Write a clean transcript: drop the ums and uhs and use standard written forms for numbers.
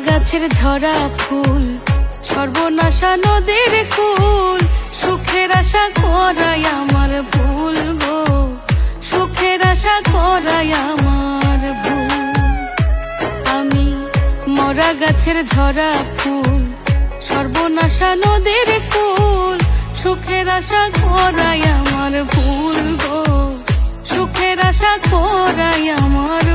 গাছের ঝরা ফুল, সর্বনাশা নদীর কুল, সুখের আশা করাই আমার ভুল গো, সুখের আশা করাই আমার ভুল। আমি মরা গাছের ঝরা ফুল, সর্বনাশা নদীর কুল, সুখের আশা করাই আমার ভুল গো, সুখের আশা করাই আমার